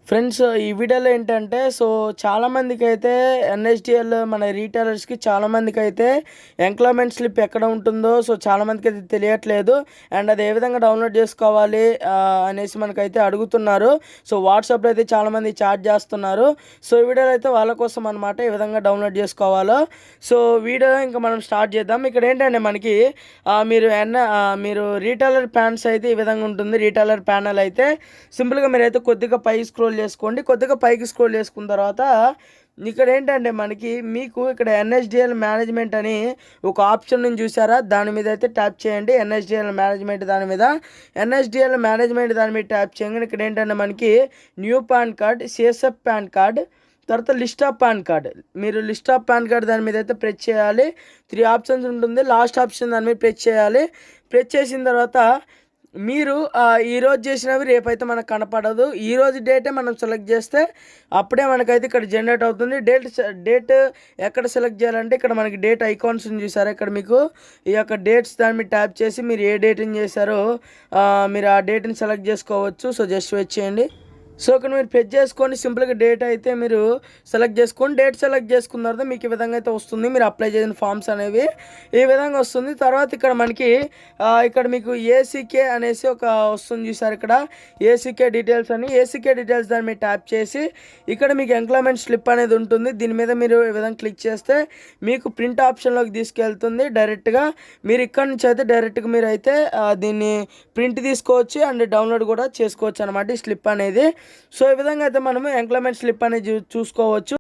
Friends, ఈ వీడియోలో ఏంటంటే చాలామందికైతే ఎన్ఎస్డిఎల్ మన రీటైలర్స్కి చాలామందికైతే ఎంప్లాయ్మెంట్ స్లిప్ ఎక్కడ ఉంటుందో చాలామందికి అయితే తెలియట్లేదు. అండ్ అది ఏ విధంగా డౌన్లోడ్ చేసుకోవాలి అనేసి మనకైతే అడుగుతున్నారు. వాట్సాప్లో అయితే చాలామంది చాట్ చేస్తున్నారు. ఈ వీడియోలో అయితే వాళ్ళ కోసం అనమాట ఏ విధంగా డౌన్లోడ్ చేసుకోవాలో. వీడియో ఇంకా మనం స్టార్ట్ చేద్దాం. ఇక్కడ ఏంటంటే మనకి మీరు రీటైలర్ ప్యాన్స్ అయితే ఈ విధంగా ఉంటుంది. రీటైలర్ ప్యానల్ అయితే సింపుల్గా మీరైతే కొద్దిగా పై స్క్రోల్ చేసుకోండి. కొద్దిగా పైకి స్క్రోల్ చేసుకున్న తర్వాత ఇక్కడ ఏంటంటే మీకు ఇక్కడ ఎన్ఎస్డిఎల్ మేనేజ్మెంట్ అని ఒక ఆప్షన్ నుంచి చూసారా, దాని మీద అయితే ట్యాప్ చేయండి. ఎన్ఎస్డిఎల్ మేనేజ్మెంట్ దాని మీద ట్యాప్ చేయగానే ఇక్కడ ఏంటంటే మనకి new pan card, CSF pan card, తర్వాత లిస్ట్ ఆఫ్ పాన్ కార్డ్. మీరు లిస్ట్ ఆఫ్ పాన్ కార్డ్ దాని మీద అయితే ప్రెస్ చేయాలి. 3 ఆప్షన్స్ ఉంటుంది. లాస్ట్ ఆప్షన్ దాని మీద ప్రెస్ చేయాలి. ప్రెస్ చేసిన తర్వాత మీరు ఈరోజు చేసినవి రేపైతే మనకు కనపడదు. ఈరోజు డేటే మనం సెలెక్ట్ చేస్తే అప్పుడే మనకైతే ఇక్కడ జనరేట్ అవుతుంది. డేట్ ఎక్కడ సెలెక్ట్ చేయాలంటే ఇక్కడ మనకి డేట్ ఐకాన్స్ చూసారా, ఇక్కడ మీకు ఈ యొక్క డేట్స్ దాని మీద ట్యాప్ చేసి మీరు ఏ డేట్ని చేశారో మీరు ఆ డేట్ని సెలెక్ట్ చేసుకోవచ్చు. జస్ట్ వెయిట్ చేయండి. ఇక్కడ మీరు ప్రెస్ చేసుకొని సింపుల్గా డేట్ అయితే మీరు సెలెక్ట్ చేసుకోండి. డేట్ సెలెక్ట్ చేసుకున్న తర్వాత మీకు ఈ విధంగా అయితే వస్తుంది. మీరు అప్లై చేసిన ఫామ్స్ అనేవి ఈ విధంగా వస్తుంది. తర్వాత ఇక్కడ మనకి ఇక్కడ మీకు ఏసీకే అనేసి ఒక వస్తుంది చూసారు, ఇక్కడ ఏసీకే డీటెయిల్స్ అని. ఏసీకే డీటెయిల్స్ దాన్ని మీరు ట్యాప్ చేసి ఇక్కడ మీకు ఎంప్లాయ్మెంట్ స్లిప్ అనేది ఉంటుంది. దీని మీద మీరు ఈ విధంగా క్లిక్ చేస్తే మీకు ప్రింట్ ఆప్షన్లోకి తీసుకెళ్తుంది డైరెక్ట్గా. మీరు ఇక్కడ నుంచి అయితే డైరెక్ట్గా మీరు అయితే దీన్ని ప్రింట్ తీసుకోవచ్చు అండ్ డౌన్లోడ్ కూడా చేసుకోవచ్చు అనమాట ఈ స్లిప్ అనేది. ఈ విధంగా అయితే మనము ఎంప్లాయ్మెంట్ స్లిప్ అనేది చూసుకోవచ్చు.